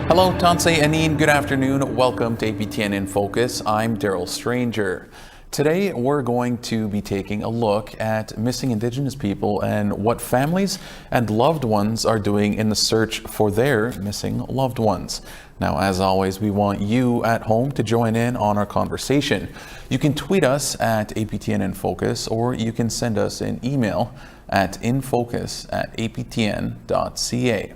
Hello, Tanse Anine. Good afternoon. Welcome to APTN InFocus. I'm Daryl Stranger. Today, we're going to be taking a look at missing Indigenous people and what families and loved ones are doing in the search for their missing loved ones. Now, as always, we want you at home to join in on our conversation. You can tweet us at APTN InFocus, or you can send us an email at infocus@aptn.ca.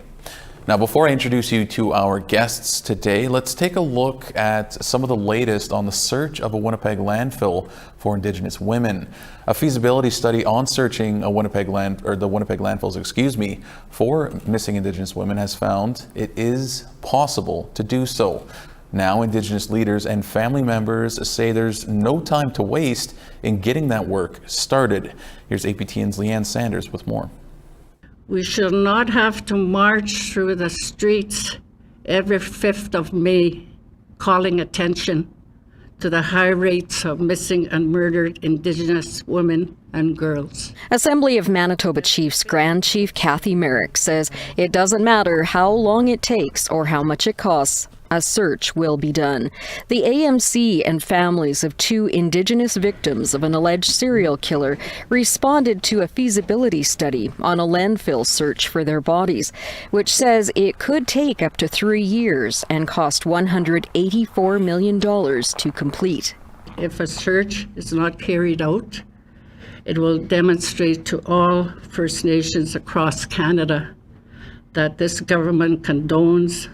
Now, before I introduce you to our guests today, let's take a look at some of the latest on the search of a Winnipeg landfill for Indigenous women. A feasibility study on searching the Winnipeg landfills, for missing Indigenous women has found it is possible to do so. Now, Indigenous leaders and family members say there's no time to waste in getting that work started. Here's APTN's Leanne Sanders with more. We should not have to march through the streets every 5th of May calling attention to the high rates of missing and murdered Indigenous women and girls. Assembly of Manitoba Chiefs Grand Chief Kathy Merrick says it doesn't matter how long it takes or how much it costs. A search will be done. The AMC and families of 2 Indigenous victims of an alleged serial killer responded to a feasibility study on a landfill search for their bodies, which says it could take up to 3 years and cost $184 million to complete. If a search is not carried out, it will demonstrate to all First Nations across Canada that this government condones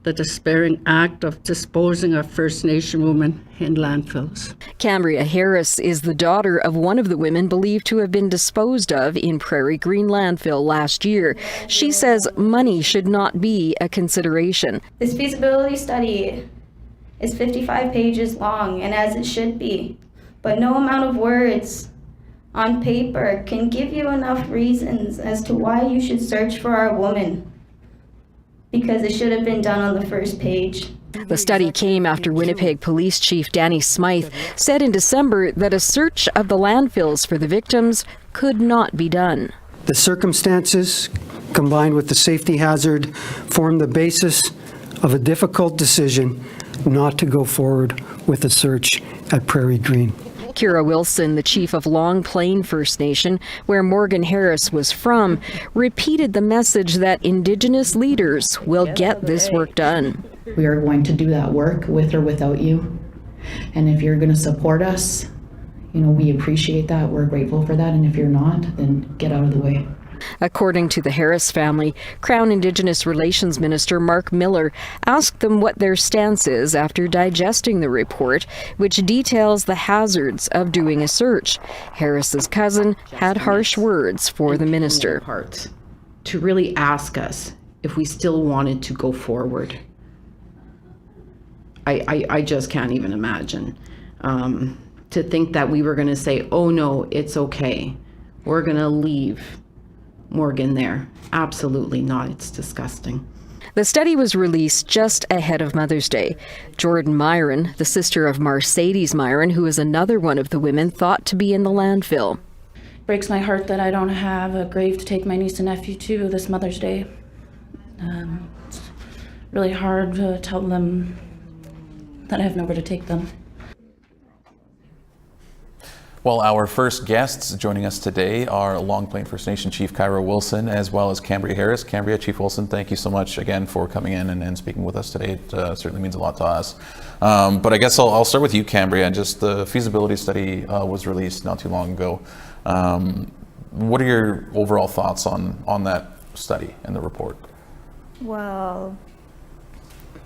the despairing act of disposing of First Nation women in landfills. Cambria Harris is the daughter of one of the women believed to have been disposed of in Prairie Green landfill last year. She says money should not be a consideration. This feasibility study is 55 pages long, and as it should be, but no amount of words on paper can give you enough reasons as to why you should search for our woman, because it should have been done on the first page. The study came after Winnipeg Police Chief Danny Smythe said in December that a search of the landfills for the victims could not be done. The circumstances, combined with the safety hazard, form the basis of a difficult decision not to go forward with a search at Prairie Green. Kira Wilson, the chief of Long Plain First Nation, where Morgan Harris was from, repeated the message that Indigenous leaders will get this work done. We are going to do that work with or without you. And if you're going to support us, we appreciate that. We're grateful for that. And if you're not, then get out of the way. According to the Harris family, Crown Indigenous Relations Minister Mark Miller asked them what their stance is after digesting the report, which details the hazards of doing a search. Harris's cousin had harsh words for the minister. To really ask us if we still wanted to go forward. I just can't even imagine. To think that we were going to say, oh no, it's okay. We're going to leave Morgan there. Absolutely not. It's disgusting. The study was released just ahead of Mother's Day. Jordan Myron, the sister of Mercedes Myron, who is another one of the women thought to be in the landfill. Breaks my heart that I don't have a grave to take my niece and nephew to this Mother's Day. It's really hard to tell them that I have nowhere to take them. Well, our first guests joining us today are Long Plain First Nation Chief Kira Wilson, as well as Cambria Harris. Cambria, Chief Wilson, thank you so much again for coming in and speaking with us today. It certainly means a lot to us. But I guess I'll start with you, Cambria. Just the feasibility study was released not too long ago. What are your overall thoughts on that study and the report? Well,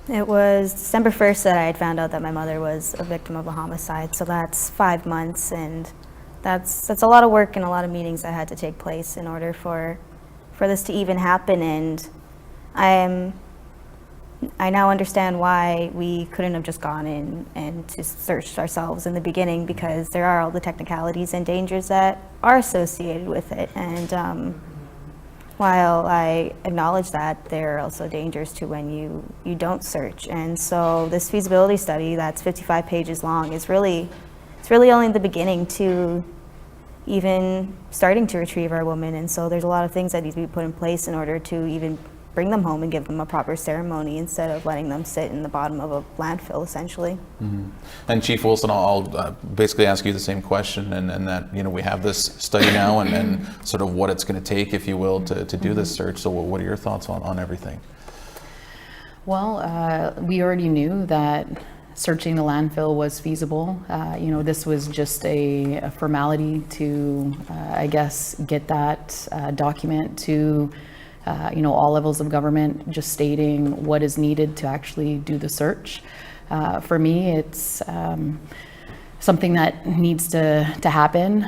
it was December 1st that I had found out that my mother was a victim of a homicide, so that's 5 months, and that's a lot of work and a lot of meetings that had to take place in order for this to even happen. And I now understand why we couldn't have just gone in and just searched ourselves in the beginning, because there are all the technicalities and dangers that are associated with it. And while I acknowledge that, there are also dangers to when you don't search. And so this feasibility study that's 55 pages long is really only the beginning to even starting to retrieve our woman. And so there's a lot of things that need to be put in place in order to even bring them home and give them a proper ceremony instead of letting them sit in the bottom of a landfill, essentially. And Chief Wilson, I'll basically ask you the same question, and that, you know, we have this study now and sort of what it's going to take, if you will, to do this search. So what are your thoughts on everything? Well, we already knew that searching the landfill was feasible. You know, this was just a formality to, I guess, get that document to, you know, all levels of government, just stating what is needed to actually do the search. For me, it's something that needs to happen.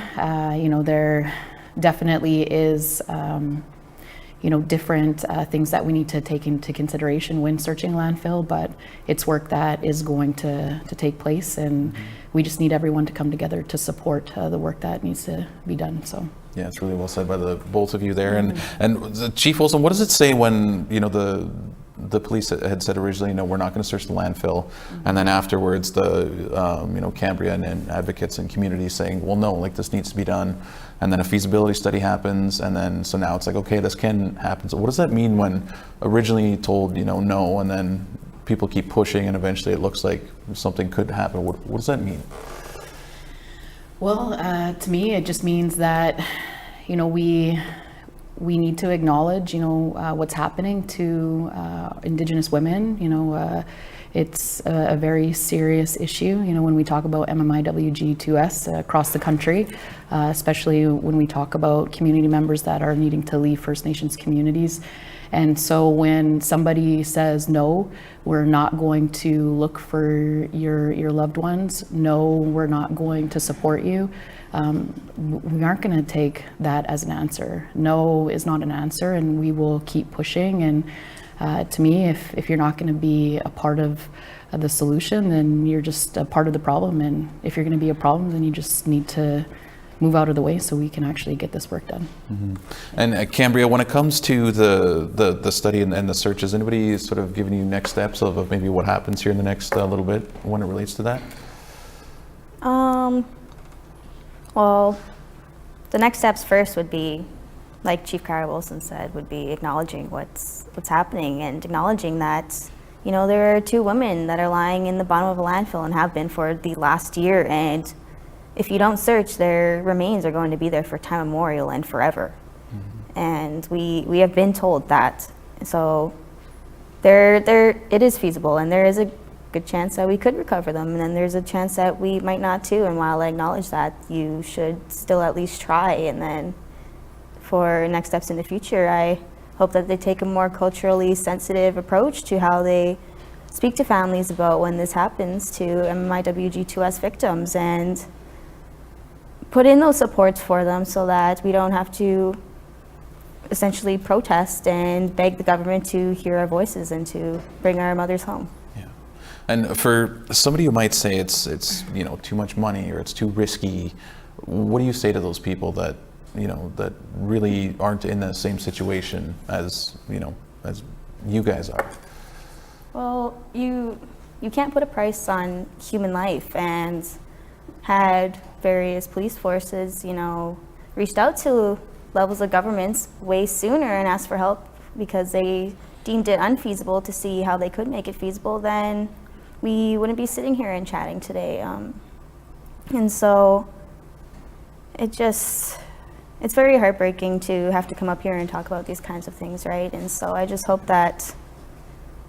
You know, there definitely is, you know, different things that we need to take into consideration when searching landfill, but it's work that is going to take place, and we just need everyone to come together to support the work that needs to be done. So. Yeah, it's really well said by the both of you there. And Chief Wilson, what does it say when, you know, the police had said originally, you know, we're not going to search the landfill, and then afterwards the you know, Cambria and advocates and communities saying, well, no, like, this needs to be done, and then a feasibility study happens, and then so now it's like, okay, this can happen. So what does that mean when originally told, you know, no, and then people keep pushing and eventually it looks like something could happen? What does that mean? Well, to me, it just means that, you know, we need to acknowledge, you know, what's happening to Indigenous women. You know, it's a very serious issue, you know, when we talk about MMIWG2S across the country, especially when we talk about community members that are needing to leave First Nations communities. And so when somebody says, no, we're not going to look for your loved ones, no, we're not going to support you, we aren't going to take that as an answer. No is not an answer, and we will keep pushing. And to me, if you're not going to be a part of the solution, then you're just a part of the problem. And if you're going to be a problem, then you just need to move out of the way so we can actually get this work done. And Cambria, when it comes to the study and the search, has anybody sort of given you next steps of maybe what happens here in the next little bit when it relates to that? Well, the next steps first would be, like Chief Kara Wilson said, would be acknowledging what's happening and acknowledging that, you know, there are 2 women that are lying in the bottom of a landfill and have been for the last year, and if you don't search, their remains are going to be there for time immemorial and forever. And we have been told that. So it is feasible, and there is a good chance that we could recover them, and then there's a chance that we might not too. And while I acknowledge that, you should still at least try. And then for next steps in the future, I hope that they take a more culturally sensitive approach to how they speak to families about when this happens to MMIWG2S victims, and put in those supports for them so that we don't have to essentially protest and beg the government to hear our voices and to bring our mothers home. Yeah. And for somebody who might say it's you know, too much money or it's too risky, what do you say to those people that, you know, that really aren't in the same situation as, you know, as you guys are? Well, you can't put a price on human life, and had various police forces, you know, reached out to levels of governments way sooner and asked for help because they deemed it unfeasible to see how they could make it feasible, then we wouldn't be sitting here and chatting today. And so it's very heartbreaking to have to come up here and talk about these kinds of things, right? And so I just hope that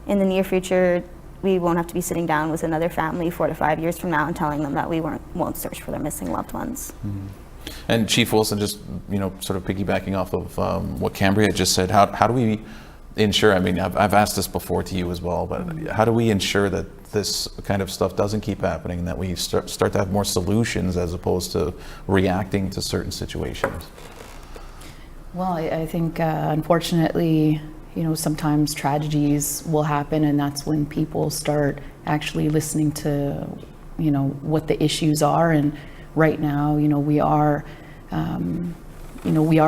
in the near future, we won't have to be sitting down with another family 4 to 5 years from now and telling them that we won't search for their missing loved ones. And Chief Wilson, just, you know, sort of piggybacking off of what Cambria just said, how do we ensure, I mean, I've asked this before to you as well, but how do we ensure that this kind of stuff doesn't keep happening and that we start to have more solutions as opposed to reacting to certain situations? Well, I think unfortunately, you know, sometimes tragedies will happen, and that's when people start actually listening to, you know, what the issues are. And right now, you know, we are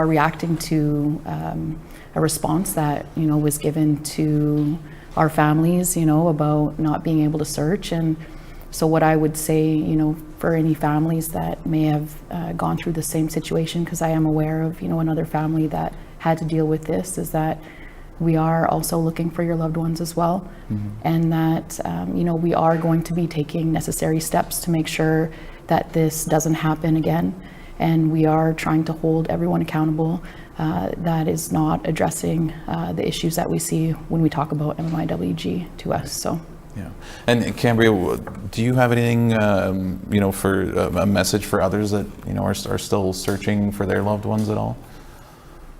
reacting to a response that, you know, was given to our families, you know, about not being able to search. And so what I would say, you know, for any families that may have gone through the same situation, because I am aware of, you know, another family that had to deal with this, is that we are also looking for your loved ones as well, and that we are going to be taking necessary steps to make sure that this doesn't happen again, and we are trying to hold everyone accountable that is not addressing the issues that we see when we talk about MMIWG to us. So. Yeah, and Cambria, do you have anything, for a message for others that are still searching for their loved ones at all?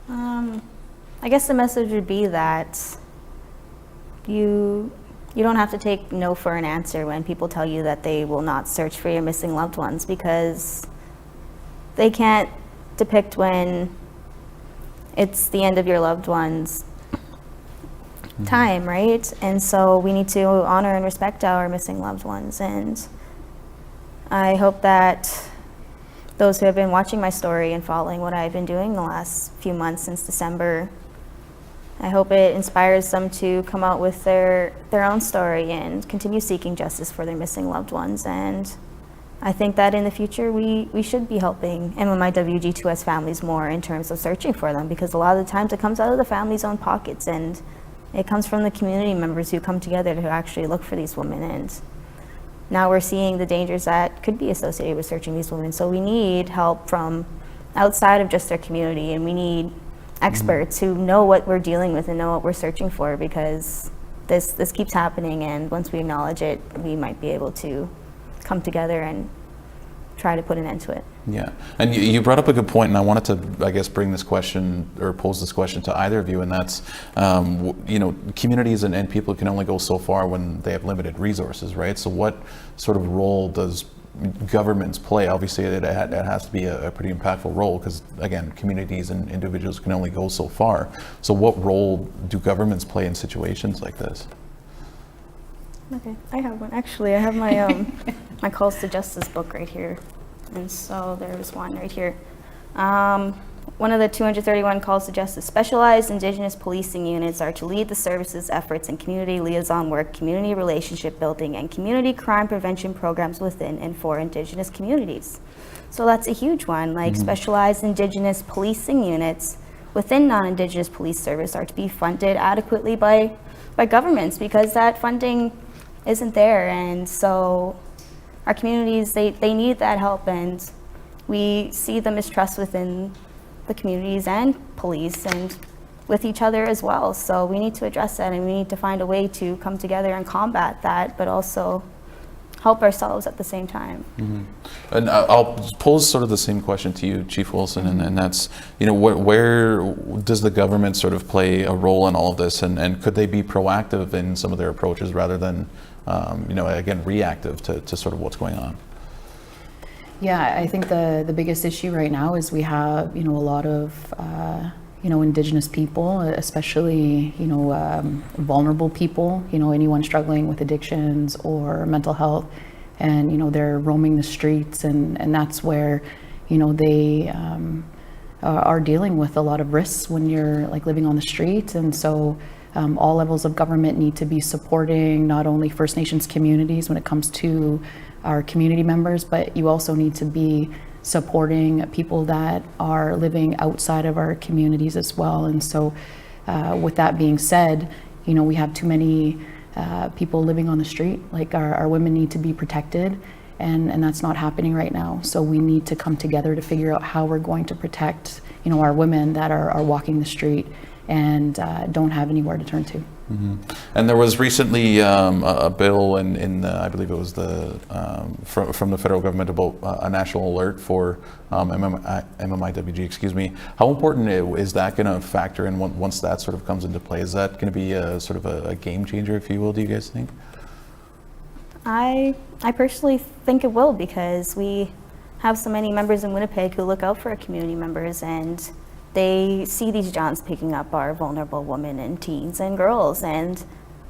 I guess the message would be that you don't have to take no for an answer when people tell you that they will not search for your missing loved ones, because they can't depict when it's the end of your loved one's time, right? And so we need to honor and respect our missing loved ones. And I hope that those who have been watching my story and following what I've been doing the last few months since December, I hope it inspires them to come out with their own story and continue seeking justice for their missing loved ones. And I think that in the future we should be helping MMIWG2S families more in terms of searching for them, because a lot of the times it comes out of the family's own pockets, and it comes from the community members who come together to actually look for these women. And now we're seeing the dangers that could be associated with searching these women. So we need help from outside of just their community, and we need experts who know what we're dealing with and know what we're searching for, because this keeps happening, and once we acknowledge it, we might be able to come together and try to put an end to it. Yeah, and you brought up a good point, and I wanted to, I guess, bring this question or pose this question to either of you, and that's, communities and people can only go so far when they have limited resources, right? So what sort of role does governments play? Obviously, it has to be a pretty impactful role, because, again, communities and individuals can only go so far. So what role do governments play in situations like this? Okay, I have one. Actually, I have my my Calls to Justice book right here. And so there's one right here. One of the 231 calls to justice: specialized Indigenous policing units are to lead the service's efforts in community liaison work, community relationship building, and community crime prevention programs within and for Indigenous communities. So that's a huge one. Like, specialized Indigenous policing units within non-Indigenous police service are to be funded adequately by governments, because that funding isn't there. And so our communities, they need that help, and we see the mistrust within the communities and police and with each other as well. So we need to address that, and we need to find a way to come together and combat that, but also help ourselves at the same time. And I'll pose sort of the same question to you, Chief Wilson, and that's, where does the government sort of play a role in all of this, and could they be proactive in some of their approaches rather than, again, reactive to sort of what's going on? Yeah, I think the biggest issue right now is we have, a lot of, Indigenous people, especially, vulnerable people, anyone struggling with addictions or mental health, and, they're roaming the streets, and that's where, they are dealing with a lot of risks when you're living on the streets. And so all levels of government need to be supporting not only First Nations communities when it comes to our community members, but you also need to be supporting people that are living outside of our communities as well. And so with that being said, we have too many people living on the street. Our women need to be protected, and that's not happening right now. So we need to come together to figure out how we're going to protect our women that are walking the street and don't have anywhere to turn to. And there was recently a bill in I believe it was from the federal government about a national alert for MMIWG, excuse me. How important is that going to factor in once that sort of comes into play? Is that going to be a sort of a game changer, if you will, do you guys think? I personally think it will, because we have so many members in Winnipeg who look out for our community members, and they see these Johns picking up our vulnerable women and teens and girls, and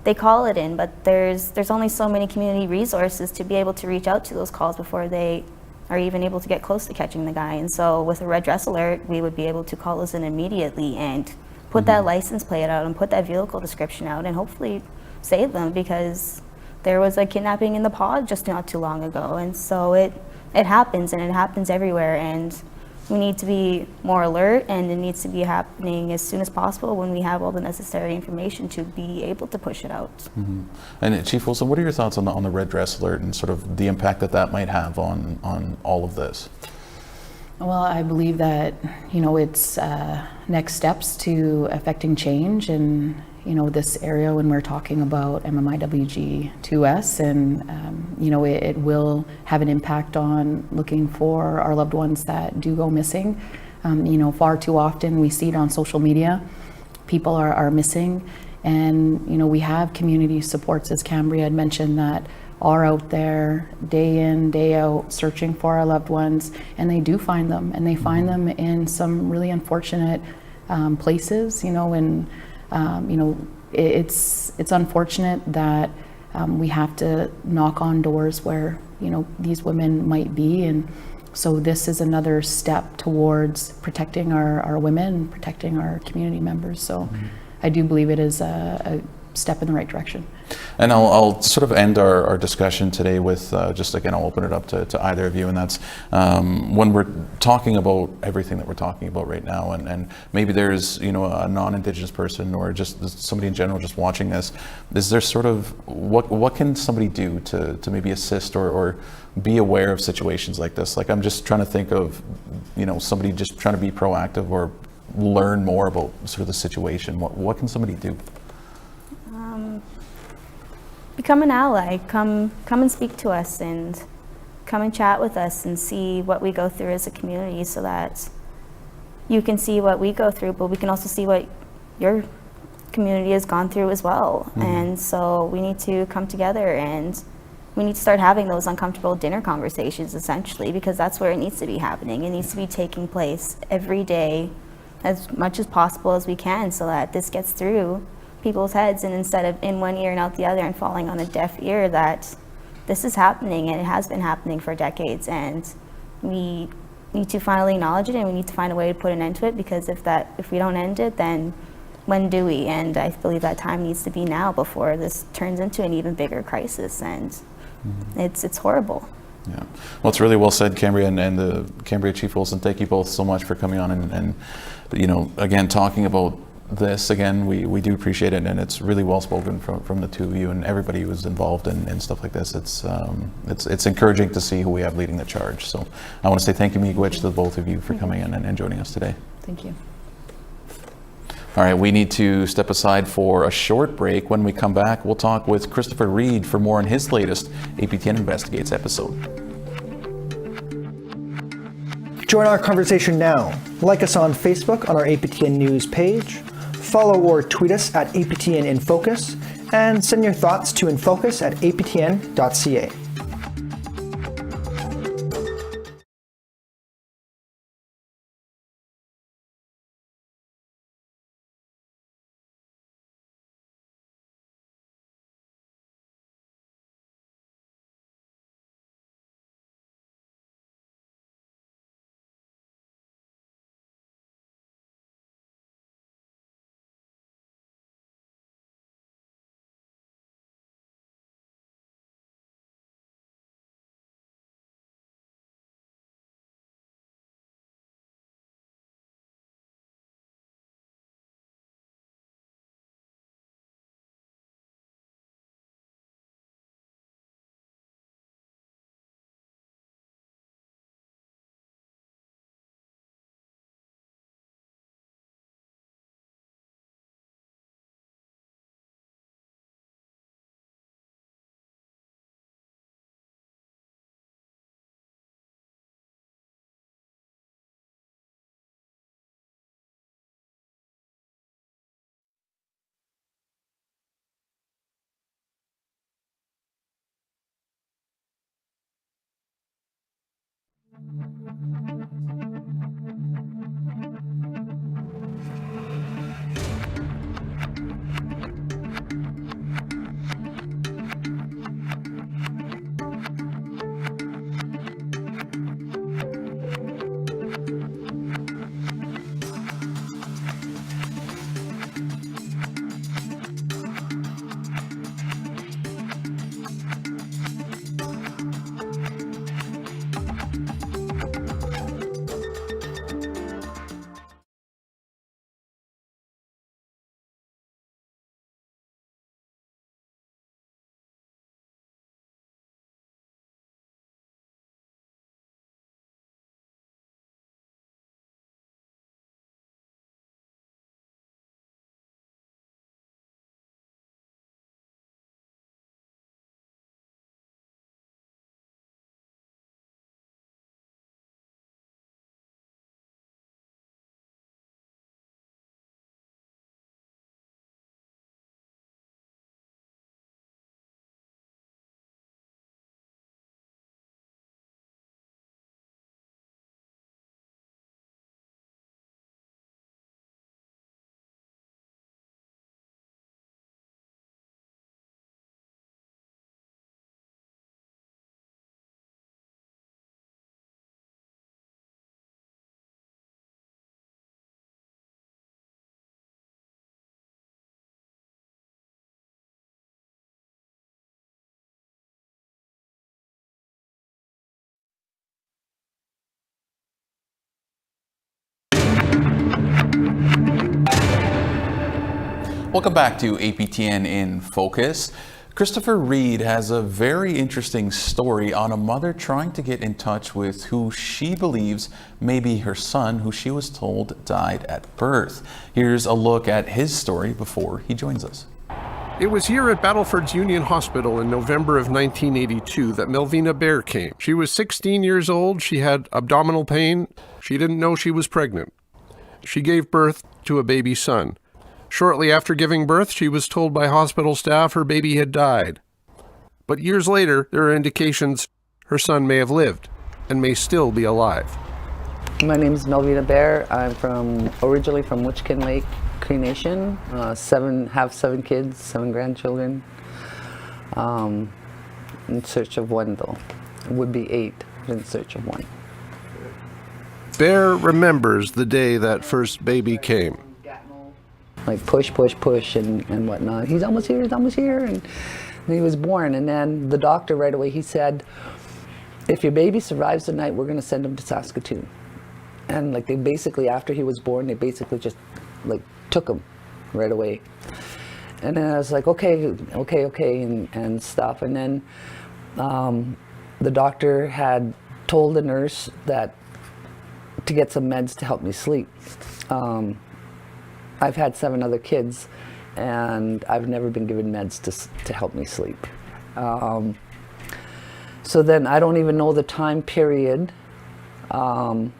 they call it in, but there's only so many community resources to be able to reach out to those calls before they are even able to get close to catching the guy. And so with a red dress alert, we would be able to call those in immediately and put that license plate out and put that vehicle description out and hopefully save them, because there was a kidnapping in the pod just not too long ago. And so it happens, and it happens everywhere. And we need to be more alert, and it needs to be happening as soon as possible when we have all the necessary information to be able to push it out. Mm-hmm. And Chief Wilson, what are your thoughts on the red dress alert and sort of the impact that might have on all of this? Well, I believe that, it's next steps to affecting change in, this area when we're talking about MMIWG2S, and, it will have an impact on looking for our loved ones that do go missing. Far too often we see it on social media. People are missing, and, we have community supports, as Cambria had mentioned, that are out there day in, day out, searching for our loved ones, and they do find them, and they find them in some really unfortunate places, and it's unfortunate that we have to knock on doors where, these women might be, and so this is another step towards protecting our women, protecting our community members. So I do believe it is a step in the right direction. And I'll sort of end our discussion today with just, again, I'll open it up to either of you, and that's when we're talking about everything that we're talking about right now, and maybe there's, a non-Indigenous person or just somebody in general just watching this, is there sort of, what can somebody do to maybe assist or be aware of situations like this? Like, I'm just trying to think of, somebody just trying to be proactive or learn more about sort of the situation. What can somebody do? Become an ally. Come and speak to us, and come and chat with us and see what we go through as a community, so that you can see what we go through, but we can also see what your community has gone through as well. And so we need to come together, and we need to start having those uncomfortable dinner conversations, essentially, because that's where it needs to be happening. It needs to be taking place every day as much as possible as we can, so that this gets through people's heads, and instead of in one ear and out the other and falling on a deaf ear, that this is happening, and it has been happening for decades, and we need to finally acknowledge it, and we need to find a way to put an end to it, because if we don't end it, then when do we? And I believe that time needs to be now, before this turns into an even bigger crisis, and it's horrible. Yeah, well, it's really well said, Cambria, and the Cambria Chief Wilson. Thank you both so much for coming on and again, talking about this. Again, we do appreciate it, and it's really well spoken from the two of you and everybody who was involved in stuff like this. It's encouraging to see who we have leading the charge. So I want to say thank you, Miigwech, to the both of you for coming in and joining us today. Thank you. All right, we need to step aside for a short break. When we come back, we'll talk with Christopher Reed for more on his latest APTN Investigates episode. Join our conversation now. Like us on Facebook on our APTN News page, follow or tweet us at APTN InFocus, and send your thoughts to infocus@aptn.ca. Welcome back to APTN in Focus. Christopher Reed has a very interesting story on a mother trying to get in touch with who she believes may be her son, who she was told died at birth. Here's a look at his story before he joins us. It was here at Battleford's Union Hospital in November of 1982 that Melvina Bear came. She was 16 years old, she had abdominal pain, she didn't know she was pregnant. She gave birth to a baby son. Shortly after giving birth, she was told by hospital staff her baby had died. But years later, there are indications her son may have lived and may still be alive. My name is Melvina Bear. I'm originally from Witchkin Lake, Cree Nation. Have 7 kids, 7 grandchildren. In search of one though. It would be 8 in search of one. Bear remembers the day that first baby came. Like push and whatnot. He's almost here. And he was born. And then the doctor right away, he said, if your baby survives the night, we're going to send him to Saskatoon. And like they basically, after he was born, they basically just like took him right away. And then I was like, okay, and stuff. And then the doctor had told the nurse that to get some meds to help me sleep. I've had 7 other kids, and I've never been given meds to help me sleep. So then I don't even know the time period from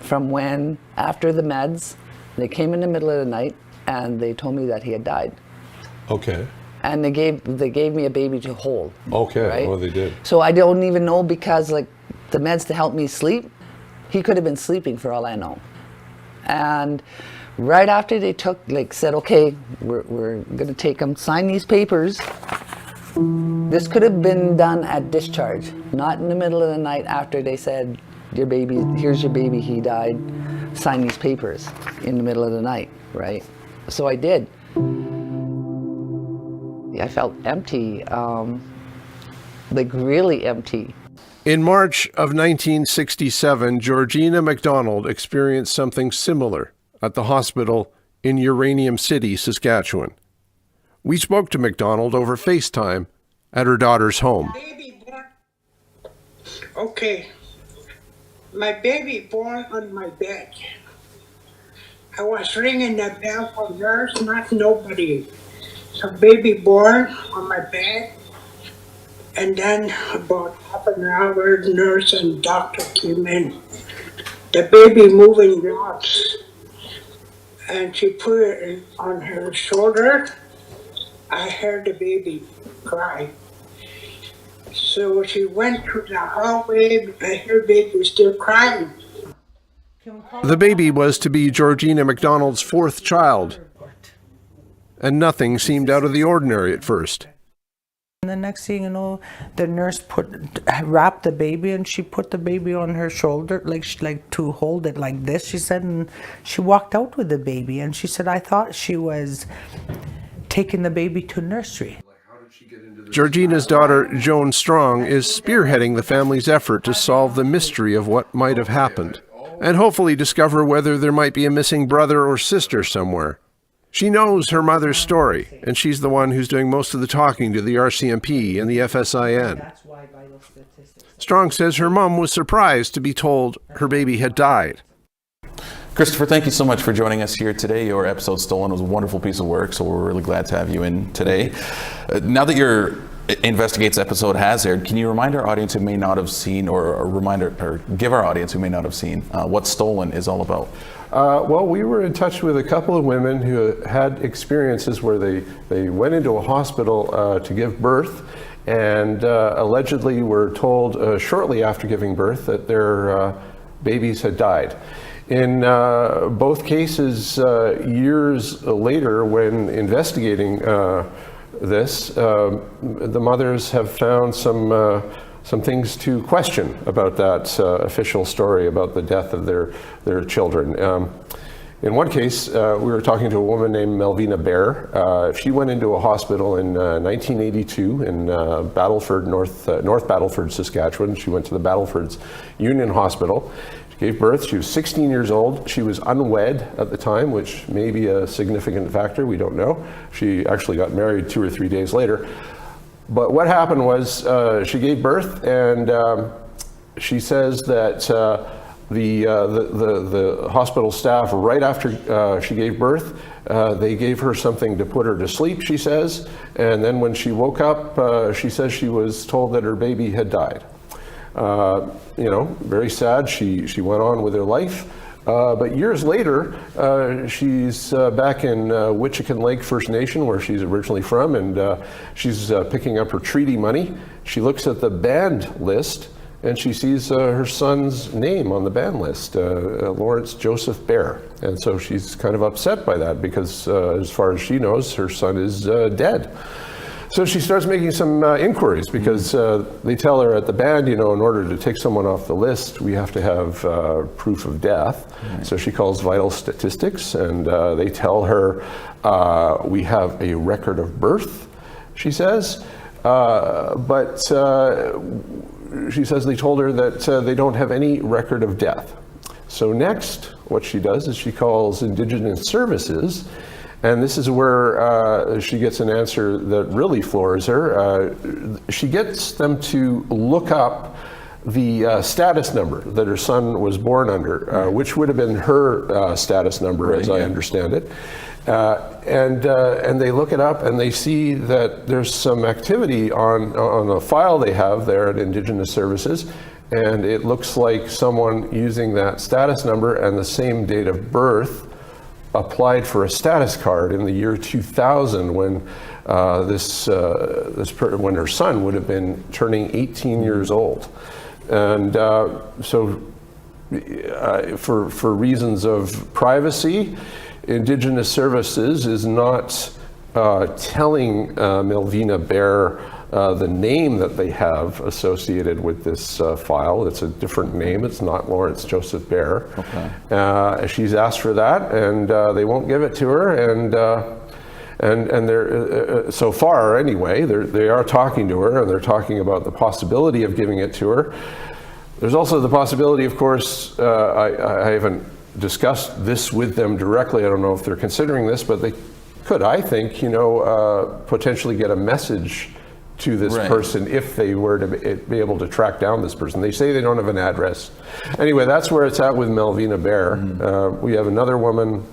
when, after the meds, they came in the middle of the night and they told me that he had died. Okay. And they gave me a baby to hold. Okay, right? well they did. So I don't even know, because like the meds to help me sleep, he could have been sleeping for all I know. And right after they said, okay, we're gonna take him, sign these papers. This could have been done at discharge, not in the middle of the night after they said, here's your baby, he died, sign these papers in the middle of the night, right? So I did. I felt empty, like really empty. In March of 1967, Georgina MacDonald experienced something similar at the hospital in Uranium City, Saskatchewan. We spoke to MacDonald over FaceTime at her daughter's home. Okay, my baby born on my bed. I was ringing the bell for nurse, not nobody. So baby born on my bed, and then about half an hour, nurse and doctor came in. The baby moving rocks, and she put it on her shoulder. I heard the baby cry. So she went to the hallway. I heard baby still crying. The baby was to be Georgina MacDonald's 4th child, and nothing seemed out of the ordinary at first. And the next thing you know, the nurse wrapped the baby, and she put the baby on her shoulder, like to hold it like this, she said, and she walked out with the baby. And she said, I thought she was taking the baby to nursery. Georgina's daughter, Joan Strong, is spearheading the family's effort to solve the mystery of what might have happened, and hopefully discover whether there might be a missing brother or sister somewhere. She knows her mother's story, and she's the one who's doing most of the talking to the RCMP and the FSIN. Strong says her mom was surprised to be told her baby had died. Christopher, thank you so much for joining us here today. Your episode Stolen was a wonderful piece of work, so we're really glad to have you in today. Now that your Investigates episode has aired, can you remind our audience who may not have seen, or give our audience who may not have seen, what Stolen is all about? Well, we were in touch with a couple of women who had experiences where they went into a hospital to give birth, and allegedly were told shortly after giving birth that their babies had died. In both cases, years later, when investigating this, the mothers have found some things to question about that official story about the death of their children. In one case, we were talking to a woman named Melvina Bear. She went into a hospital in 1982 in Battleford, North Battleford, Saskatchewan. She went to the Battleford's Union Hospital. gave birth. She was 16 years old. She was unwed at the time, which may be a significant factor. We don't know. She actually got married 2 or 3 days later. But what happened was she gave birth, and she says that the hospital staff, right after she gave birth, they gave her something to put her to sleep, she says. And then when she woke up, she says she was told that her baby had died. You know, very sad. She went on with her life. But years later, she's back in Witchican Lake First Nation, where she's originally from, and she's picking up her treaty money. She looks at the band list, and she sees her son's name on the band list, Lawrence Joseph Bear. And so she's kind of upset by that, because as far as she knows, her son is dead. So she starts making some inquiries, because they tell her at the band, you know, in order to take someone off the list, we have to have proof of death. Right. So she calls Vital Statistics, and they tell her, we have a record of birth, she says. But she says they told her that they don't have any record of death. So next, what she does is she calls Indigenous Services. And this is where she gets an answer that really floors her. She gets them to look up the status number that her son was born under, which would have been her status number, as I understand it. And they look it up, and they see that there's some activity on a file they have there at Indigenous Services, and it looks like someone using that status number and the same date of birth applied for a status card in the year 2000, when when her son would have been turning 18 years old. And so for reasons of privacy, Indigenous Services is not telling Melvina Bear the name that they have associated with this file. It's a different name. It's not Lawrence Joseph Bear. Okay. She's asked for that, and they won't give it to her. And they're so far anyway, they are talking to her, and they're talking about the possibility of giving it to her. There's also the possibility, of course, I haven't discussed this with them directly. I don't know if they're considering this, but they could, I think, you know, potentially get a message to this person if they were to be able to track down this person. They say they don't have an address. Anyway, that's where it's at with Melvina Bear. We have another woman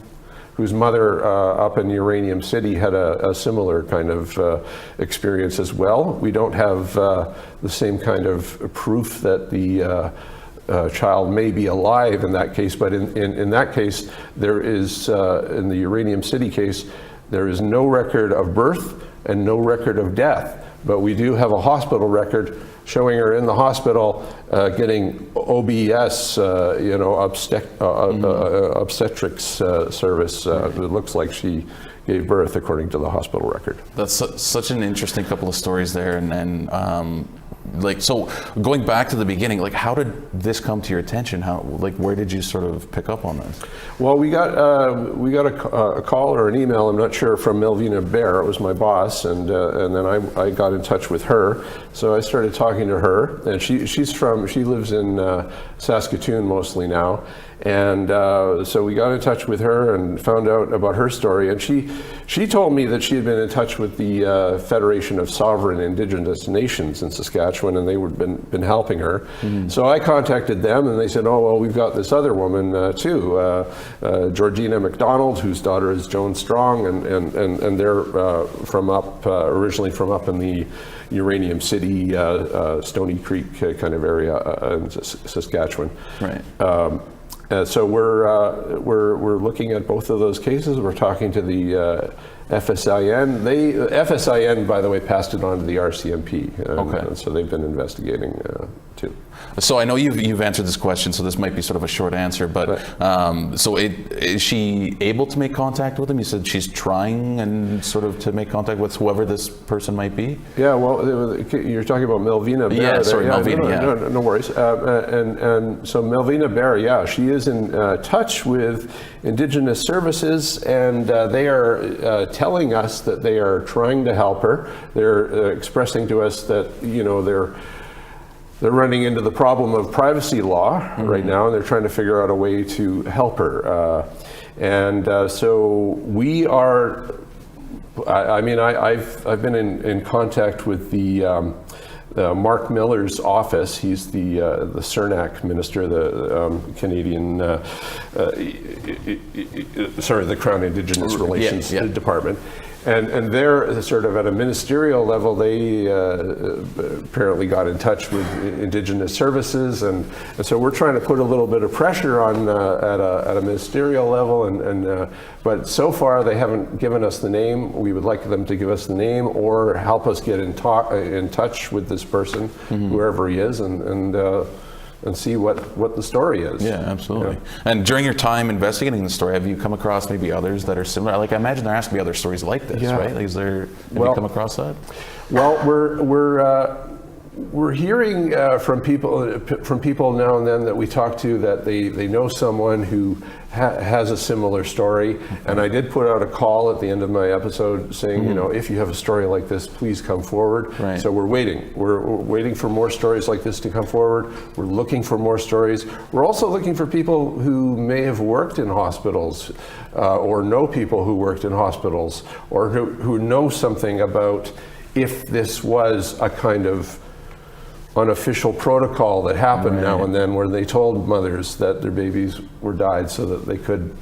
whose mother up in Uranium City had a similar kind of experience as well. We don't have the same kind of proof that the child may be alive in that case, but in that case, there is, in the Uranium City case, there is no record of birth and no record of death. But we do have a hospital record showing her in the hospital getting OBS, you know, obstetrics service. It looks like she gave birth according to the hospital record. That's such an interesting couple of stories there. And like, so going back to the beginning, like, how did this come to your attention? How, like, where did you sort of pick up on this? Well, we got a call or an email, I'm not sure, from Melvina Bear. It was my boss, and then I got in touch with her. So I started talking to her, and she lives in Saskatoon mostly now. And so we got in touch with her and found out about her story. And she told me that she had been in touch with the Federation of Sovereign Indigenous Nations in Saskatchewan, and they had been helping her. So I contacted them, and they said, oh, well, we've got this other woman too, Georgina McDonald, whose daughter is Joan Strong, and they're originally from up in the Uranium City, Stony Creek kind of area in Saskatchewan. Right. So we're looking at both of those cases. We're talking to the FSIN. FSIN, by the way, passed it on to the RCMP. And so they've been investigating too. So I know you've answered this question, so this might be sort of a short answer, but so is she able to make contact with him? You said she's trying and sort of to make contact with whoever this person might be? Yeah, well, you're talking about Melvina Bear. Yeah, sorry, Melvina, no worries. And so Melvina Bear, yeah, she is in touch with Indigenous Services, and they are telling us that they are trying to help her. They're expressing to us that, you know, they're running into the problem of privacy law right now, and they're trying to figure out a way to help her. So we are. I've been in contact with the Mark Miller's office. He's the CERNAC minister, the Canadian, the Crown Indigenous Relations Department. And they're sort of at a ministerial level, they apparently got in touch with Indigenous services, and so we're trying to put a little bit of pressure on at a ministerial level, but so far they haven't given us the name. We would like them to give us the name or help us get in touch with this person, whoever he is, and see what the story is. Yeah, absolutely. Yeah. And during your time investigating the story, have you come across maybe others that are similar? Like, I imagine there has to be other stories like this, right? Like, have you come across that? Well, we're hearing from people now and then that we talk to that they know someone who has a similar story. And I did put out a call at the end of my episode saying, if you have a story like this, please come forward. Right. So we're waiting. We're waiting for more stories like this to come forward. We're looking for more stories. We're also looking for people who may have worked in hospitals or know people who worked in hospitals, or who know something about if this was a kind of unofficial protocol that happened now and then, where they told mothers that their babies were died so that they could,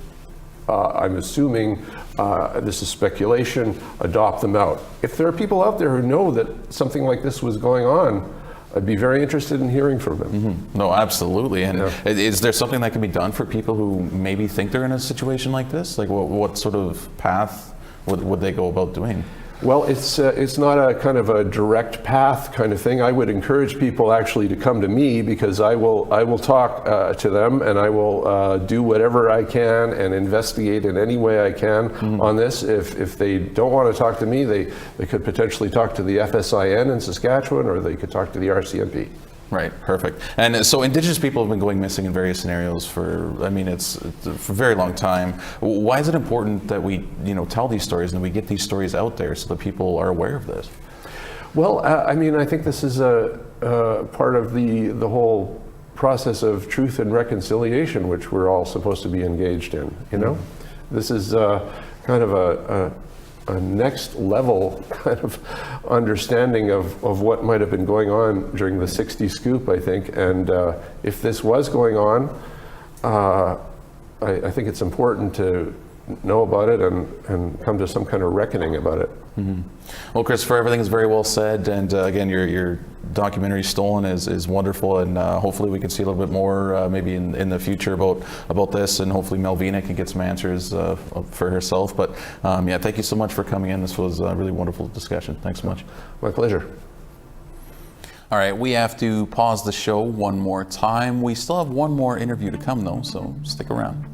I'm assuming, this is speculation, adopt them out. If there are people out there who know that something like this was going on, I'd be very interested in hearing from them. No, absolutely. And is there something that can be done for people who maybe think they're in a situation like this? Like, what sort of path would they go about doing? Well, it's not a kind of a direct path kind of thing. I would encourage people actually to come to me, because I will talk to them, and I will do whatever I can and investigate in any way I can on this. If they don't want to talk to me, they could potentially talk to the FSIN in Saskatchewan, or they could talk to the RCMP. Right, perfect. And so Indigenous people have been going missing in various scenarios for a very long time. Why is it important that we, tell these stories and we get these stories out there so that people are aware of this? Well, I think this is a part of the whole process of truth and reconciliation, which we're all supposed to be engaged in. This is kind of a next level kind of understanding of what might have been going on during the 60 scoop, I think. And if this was going on, I think it's important to know about it and come to some kind of reckoning about it. Well, Christopher, everything is very well said, and again, your documentary Stolen is wonderful, and hopefully we can see a little bit more maybe in the future about this, and hopefully Melvina can get some answers for herself. But thank you so much for coming in. This was a really wonderful discussion. Thanks so much. My pleasure. All right, we have to pause the show one more time. We still have one more interview to come though, so stick around.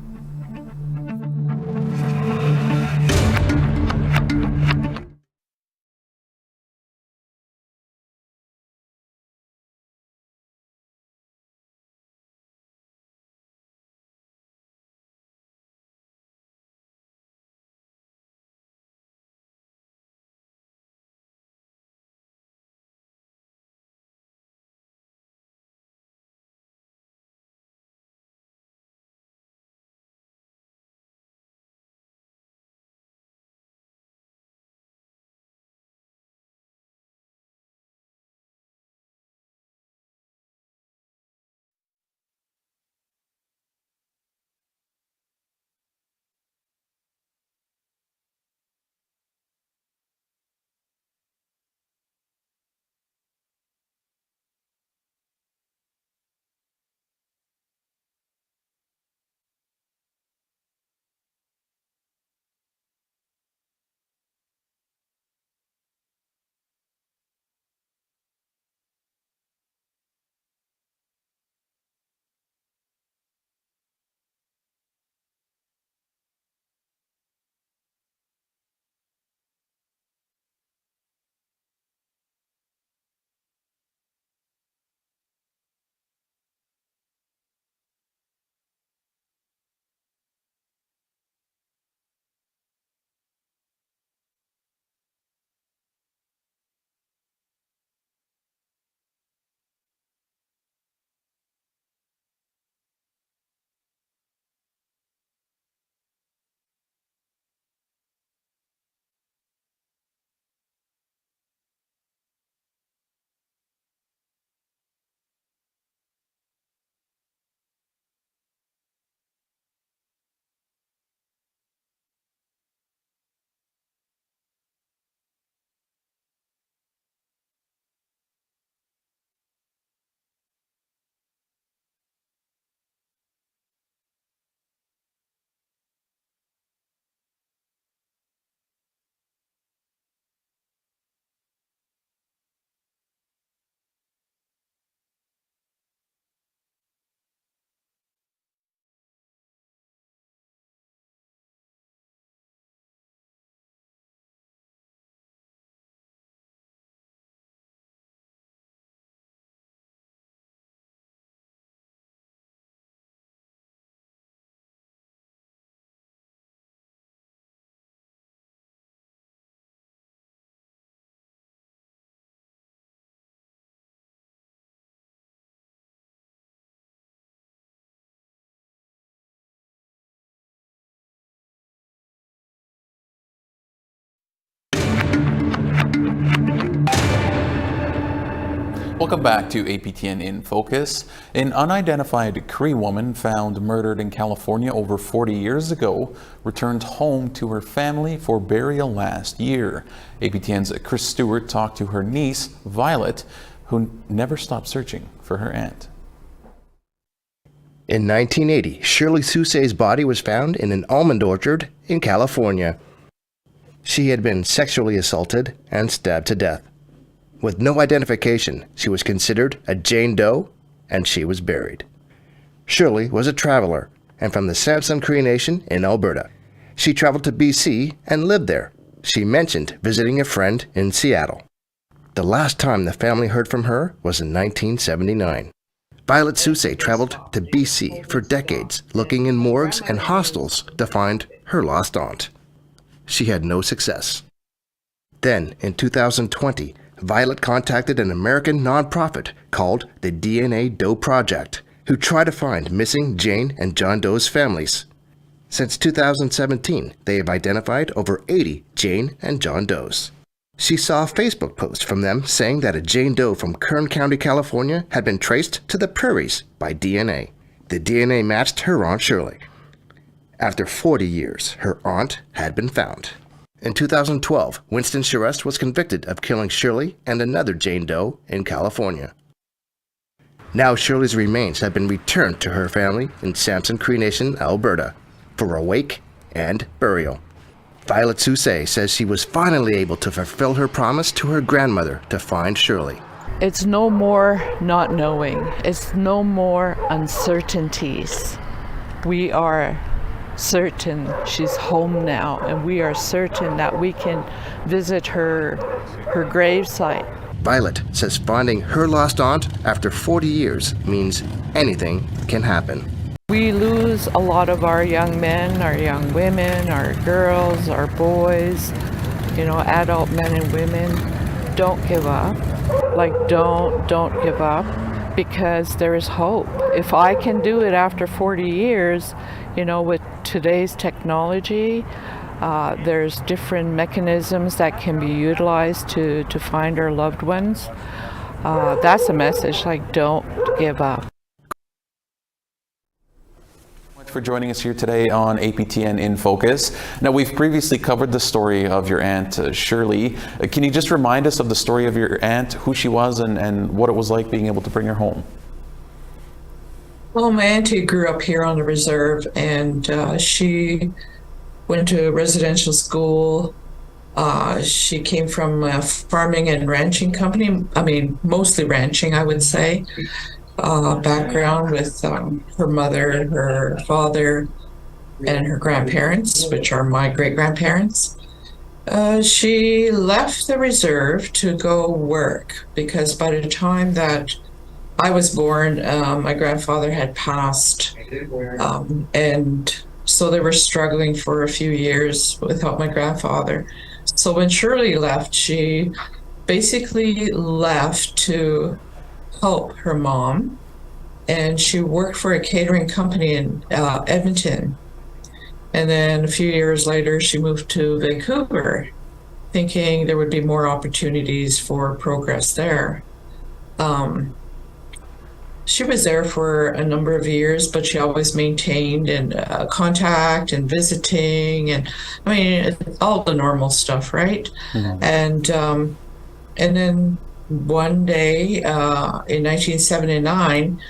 Welcome back to APTN in Focus. An unidentified Cree woman found murdered in California over 40 years ago returned home to her family for burial last year. APTN's Chris Stewart talked to her niece, Violet, who never stopped searching for her aunt. In 1980, Shirley Sousa's body was found in an almond orchard in California. She had been sexually assaulted and stabbed to death. With no identification, she was considered a Jane Doe, and she was buried. Shirley was a traveler, and from the Samson Cree Nation in Alberta. She traveled to BC and lived there. She mentioned visiting a friend in Seattle. The last time the family heard from her was in 1979. Violet Sousa traveled to BC for decades, looking in morgues and hostels to find her lost aunt. She had no success. Then, in 2020, Violet contacted an American nonprofit called the DNA Doe Project, who tried to find missing Jane and John Doe's families. Since 2017, they have identified over 80 Jane and John Does. She saw a Facebook post from them saying that a Jane Doe from Kern County, California had been traced to the prairies by DNA. The DNA matched her Aunt Shirley. After 40 years, her aunt had been found. In 2012, Winston Charest was convicted of killing Shirley and another Jane Doe in California. Now Shirley's remains have been returned to her family in Samson Cree Nation, Alberta, for a wake and burial. Violet Sousa says she was finally able to fulfill her promise to her grandmother to find Shirley. It's no more not knowing. It's no more uncertainties. We are certain she's home now, and we are certain that we can visit her gravesite. Violet says finding her lost aunt after 40 years means anything can happen. We lose a lot of our young men, our young women, our girls, our boys, adult men and women. Don't give up. Don't give up, because there is hope. If I can do it after 40 years, with today's technology, there's different mechanisms that can be utilized to find our loved ones. That's a message, don't give up. Thanks for joining us here today on APTN in Focus. Now, we've previously covered the story of your aunt, Shirley. Can you just remind us of the story of your aunt, who she was, and what it was like being able to bring her home? Well, my auntie grew up here on the reserve, and she went to residential school. She came from a farming and ranching company. Mostly ranching, I would say. Background with her mother, her father, and her grandparents, which are my great-grandparents. She left the reserve to go work, because by the time that I was born, my grandfather had passed, and so they were struggling for a few years without my grandfather. So when Shirley left, she basically left to help her mom, and she worked for a catering company in Edmonton. And then a few years later, she moved to Vancouver, thinking there would be more opportunities for progress there. She was there for a number of years, but she always maintained contact and visiting, and all the normal stuff, right? Mm-hmm. And then one day in 1979,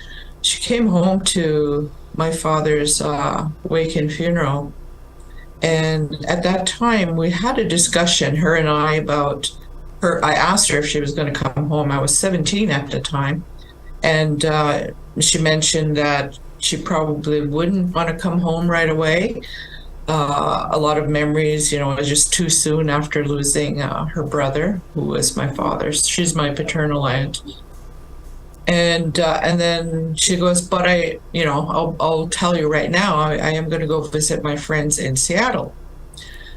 she came home to my father's wake and funeral. And at that time, we had a discussion, her and I, about her. I asked her if she was going to come home. I was 17 at the time. And she mentioned that she probably wouldn't want to come home right away. A lot of memories, it was just too soon after losing her brother, who was my father's. She's my paternal aunt. And then she goes, but I'll tell you right now, I am going to go visit my friends in Seattle.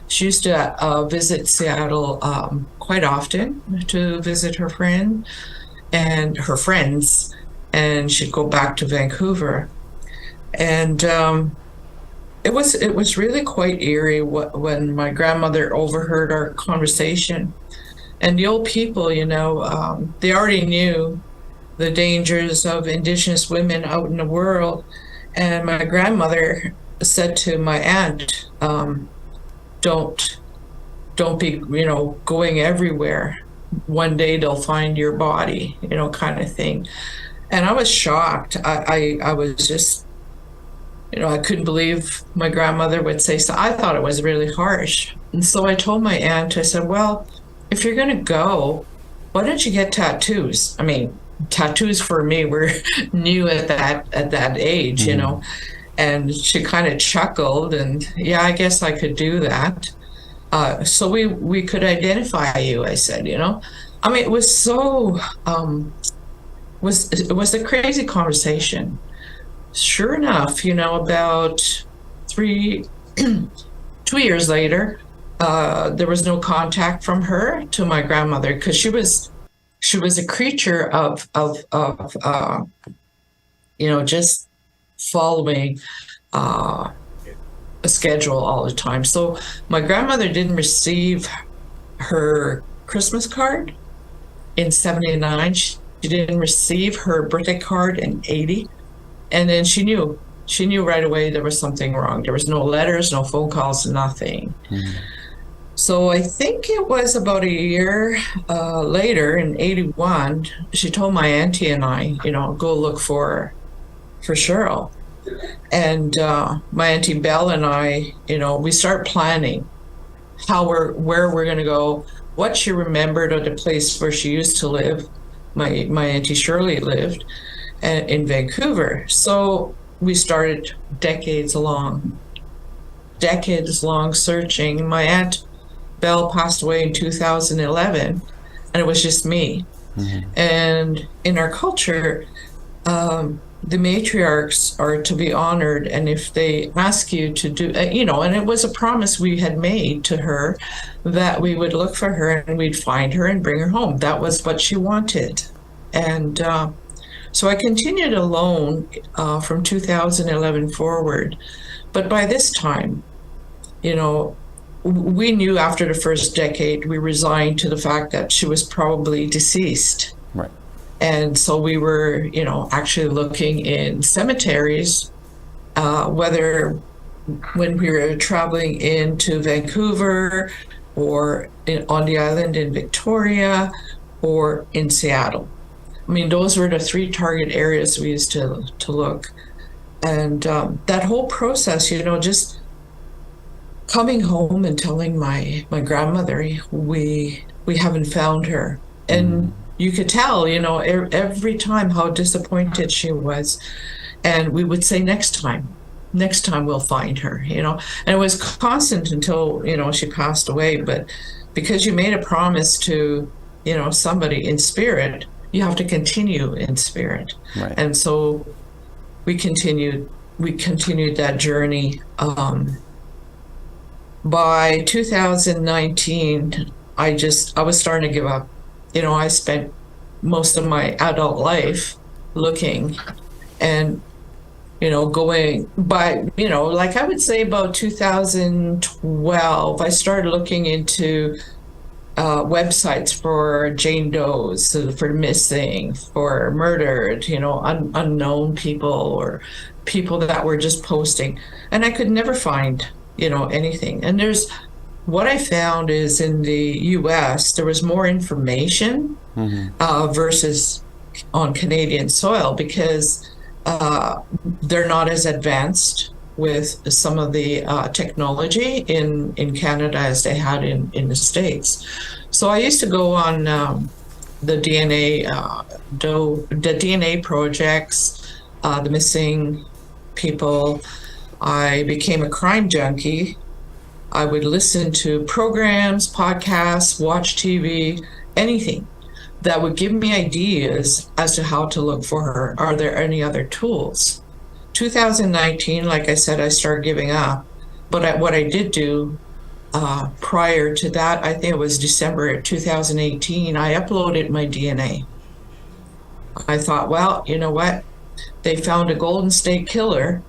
She used to visit Seattle quite often to visit her friend and her friends, and she'd go back to Vancouver. And it was really quite eerie when my grandmother overheard our conversation. And the old people, they already knew the dangers of Indigenous women out in the world. And my grandmother said to my aunt, don't be, going everywhere. One day they'll find your body, kind of thing. And I was shocked. I was just, I couldn't believe my grandmother would say so. I thought it was really harsh. And so I told my aunt, I said, well, if you're going to go, why don't you get tattoos? I mean, tattoos for me were new at that age, And she kind of chuckled, and yeah, I guess I could do that. So we could identify you, I said, I mean, it was so, it was a crazy conversation. Sure enough, about 2 years later, there was no contact from her to my grandmother, because she was a creature of just following a schedule all the time. So my grandmother didn't receive her Christmas card in 79. She didn't receive her birthday card in 80. And then she knew right away there was something wrong. There was no letters, no phone calls, nothing. So I think it was about a year later, in 81, she told my auntie and I, go look for Cheryl. And my Auntie Belle and I, we start planning where we're going to go, what she remembered of the place where she used to live. My Auntie Shirley lived in Vancouver. So we started decades long searching. My Aunt Belle passed away in 2011, and it was just me. And in our culture, the matriarchs are to be honored, and if they ask you to do, and it was a promise we had made to her that we would look for her and we'd find her and bring her home. That was what she wanted. And so I continued alone from 2011 forward. But by this time, we knew after the first decade, we resigned to the fact that she was probably deceased. Right. And so we were, actually looking in cemeteries, whether when we were traveling into Vancouver or on the island in Victoria or in Seattle. I mean, those were the 3 target areas we used to look. And that whole process, just coming home and telling my grandmother, we haven't found her. And you could tell, every time how disappointed she was. And we would say, next time we'll find her, And it was constant until, she passed away. But because you made a promise to, somebody in spirit, you have to continue in spirit. Right. And so we continued that journey. By 2019, I was starting to give up. I spent most of my adult life looking and, going by, like I would say about 2012, I started looking into websites for Jane Does, for missing, for murdered, unknown people or people that were just posting. And I could never find, anything. And what I found is in the US, there was more information versus on Canadian soil, because they're not as advanced with some of the technology in Canada as they had in the States. So I used to go on the DNA projects, the missing people. I became a crime junkie. I would listen to programs, podcasts, watch TV, anything that would give me ideas as to how to look for her. Are there any other tools? 2019, like I said, I started giving up. But what I did do prior to that, I think it was December 2018, I uploaded my DNA. I thought, well, you know what? They found a Golden State Killer.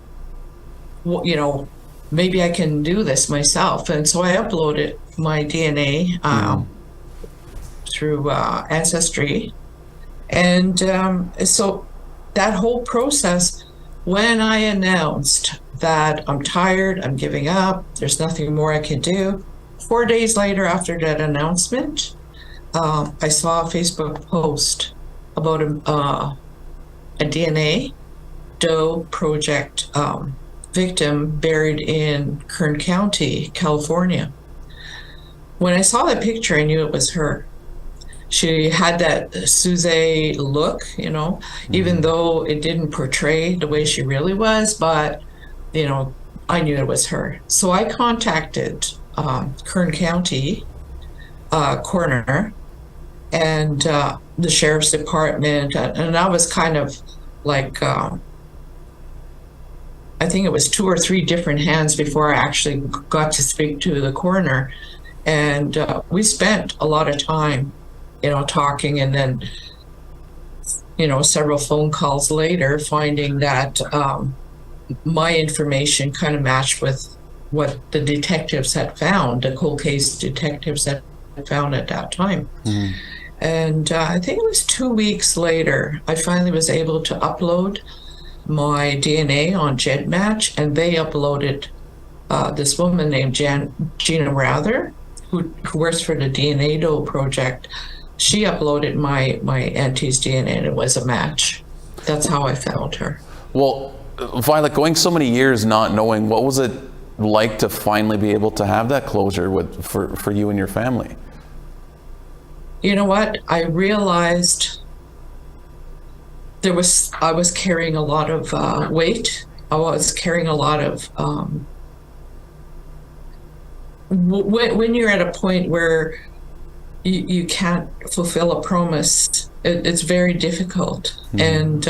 Maybe I can do this myself. And so I uploaded my DNA through Ancestry. And so that whole process, when I announced that I'm tired, I'm giving up, there's nothing more I can do, 4 days later after that announcement, I saw a Facebook post about a DNA Doe Project victim buried in Kern County, California. When I saw that picture, I knew it was her. She had that Suze look, you know, even though it didn't portray the way she really was, but, you know, I knew it was her. So I contacted Kern County coroner and the sheriff's department, and I was kind of like, I think it was 2 or 3 different hands before I actually got to speak to the coroner. And we spent a lot of time, you know, talking, and then, you know, several phone calls later, finding that my information kind of matched with what the detectives had found, the cold case detectives had found at that time. And I think it was 2 weeks later, I finally was able to upload my DNA on GEDmatch, and they uploaded this woman named Gina Rather, who works for the DNA Doe Project. She uploaded my auntie's DNA, and it was a match. That's how I found her. Well, Violet, going so many years not knowing, what was it like to finally be able to have that closure for you and your family? You know what? I realized I was carrying a lot of weight. I was carrying a lot of when you're at a point where you can't fulfill a promise, it's very difficult. And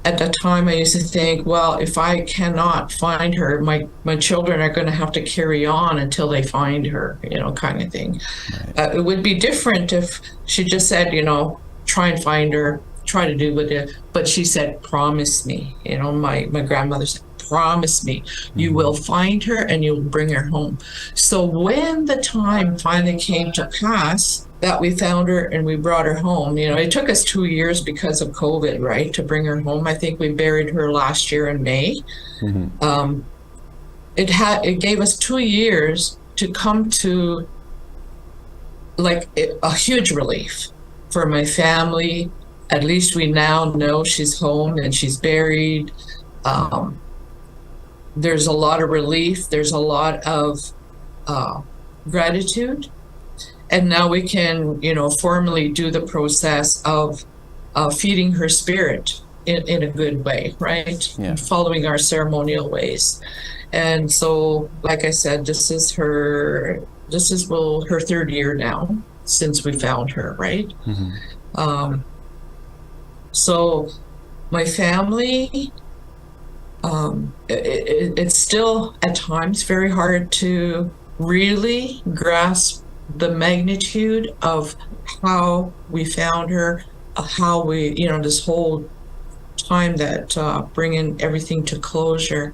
at that time, I used to think, well, if I cannot find her, my children are going to have to carry on until they find her, you know, kind of thing. Right. It would be different if she just said, you know, try and find her, try to do with it. But she said, promise me, you know, my grandmother said, promise me you will find her and you'll bring her home. So when the time finally came to pass that we found her and we brought her home, you know, it took us 2 years because of COVID, right, to bring her home. I think we buried her last year in May. It gave us 2 years to come to like a huge relief for my family. At least we now know she's home and she's buried. There's a lot of relief. There's a lot of gratitude. And now we can, you know, formally do the process of feeding her spirit in a good way, right? Yeah. Following our ceremonial ways. And so, like I said, this is her 3rd year now since we found her, right? So my family, it's still at times very hard to really grasp the magnitude of how we found her, how we, you know, this whole time that bringing everything to closure.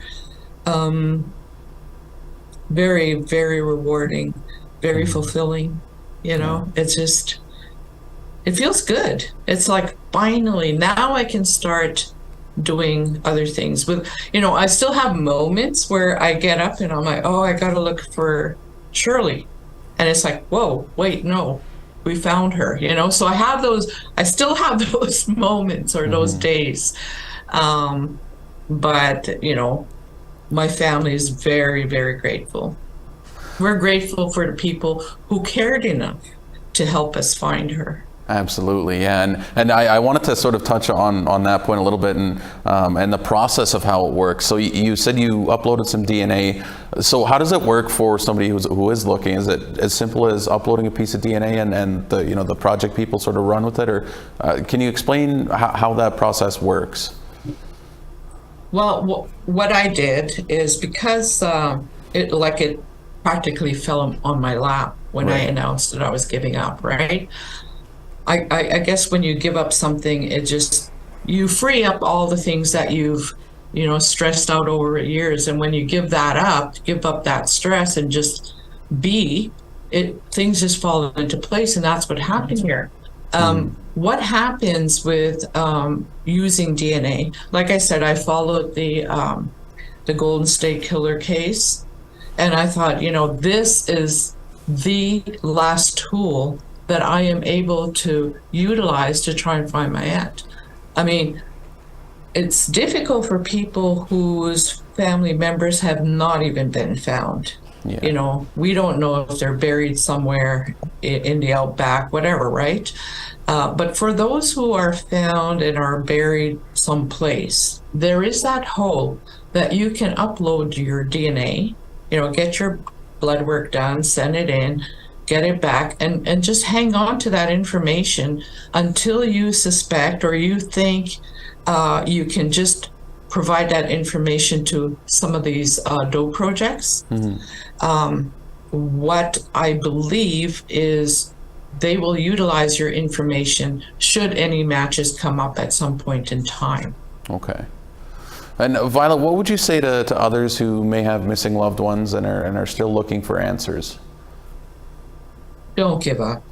Very, very rewarding, very fulfilling, you know. It's just, it feels good. It's like, finally, now I can start doing other things. With, you know, I still have moments where I get up and I'm like, oh, I gotta look for Shirley. And it's like, whoa, wait, no, we found her, you know? So I still have those moments or those days. But, you know, my family is very, very grateful. We're grateful for the people who cared enough to help us find her. Absolutely, yeah, and I wanted to sort of touch on that point a little bit, and the process of how it works. So you said you uploaded some DNA. So how does it work for somebody who is looking? Is it as simple as uploading a piece of DNA and the, you know, the project people sort of run with it, or can you explain how that process works? Well, what I did is, because it practically fell on my lap when I announced that I was giving up, right? I guess when you give up something, it just, you free up all the things that you've, you know, stressed out over years. And when you give up that stress and just be, things just fall into place. And that's what happened here. what happens with using DNA? Like I said, I followed the Golden State Killer case, and I thought, this is the last tool that I am able to utilize to try and find my aunt. I mean, it's difficult for people whose family members have not even been found. Yeah. We don't know if they're buried somewhere in the outback, whatever, right? But for those who are found and are buried someplace, there is that hope that you can upload your DNA, get your blood work done, send it in, get it back, and just hang on to that information until you suspect or you think you can just provide that information to some of these DOE projects. What I believe is they will utilize your information should any matches come up at some point in time. Okay. And Violet, what would you say to others who may have missing loved ones and are still looking for answers? Don't give up.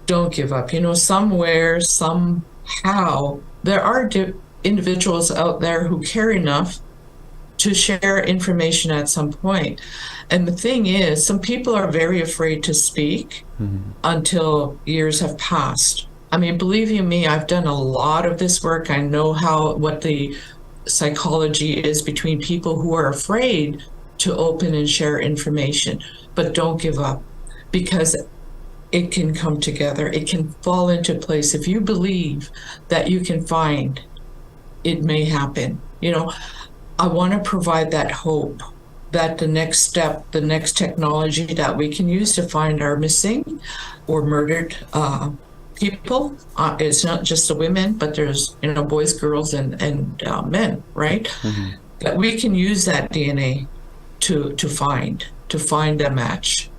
Don't give up. Somewhere, somehow, there are individuals out there who care enough to share information at some point. And the thing is, some people are very afraid to speak until years have passed. I mean, believe you me, I've done a lot of this work. I know what the psychology is between people who are afraid to open and share information. But don't give up, because it can come together. It can fall into place. If you believe that you can find, it may happen. I want to provide that hope that the next step, the next technology that we can use to find our missing or murdered people, it's not just the women, but there's, boys, girls, and men, right? That we can use that DNA to find a match.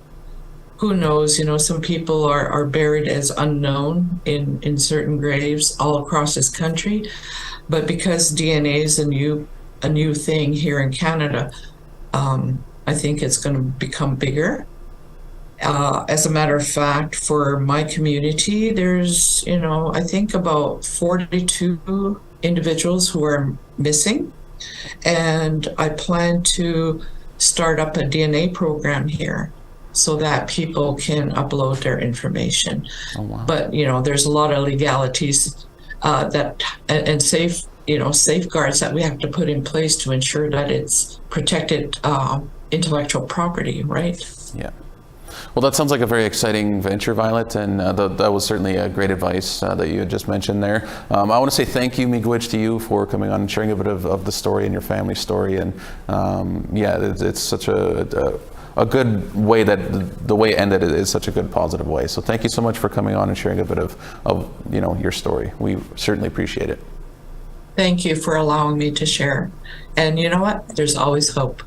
Who knows, some people are buried as unknown in certain graves all across this country, but because DNA is a new thing here in Canada, I think it's going to become bigger. As a matter of fact, for my community, there's, I think about 42 individuals who are missing, and I plan to start up a DNA program here so that people can upload their information. Oh, wow. But, there's a lot of legalities and safeguards that we have to put in place to ensure that it's protected intellectual property, right? Yeah. Well, that sounds like a very exciting venture, Violet, and that was certainly great advice that you had just mentioned there. I want to say thank you, Miigwech, to you for coming on and sharing a bit of the story and your family story. And it's such a good way that the way it ended is such a good positive way. So thank you so much for coming on and sharing a bit of your story. We certainly appreciate it. Thank you for allowing me to share. And you know what? There's always hope.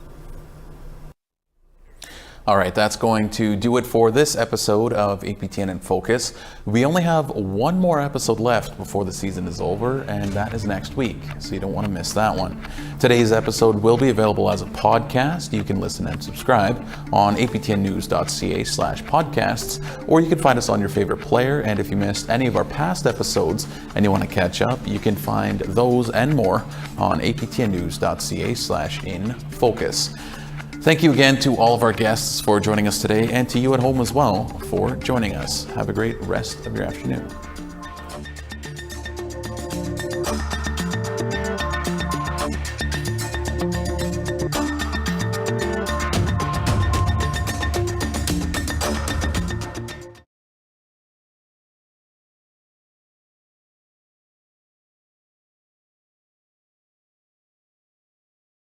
All right, that's going to do it for this episode of APTN in Focus. We only have one more episode left before the season is over, and that is next week, so you don't want to miss that one. Today's episode will be available as a podcast. You can listen and subscribe on aptnnews.ca/podcasts, or you can find us on your favorite player. And if you missed any of our past episodes and you want to catch up, you can find those and more on aptnnews.ca/infocus. Thank you again to all of our guests for joining us today, and to you at home as well for joining us. Have a great rest of your afternoon.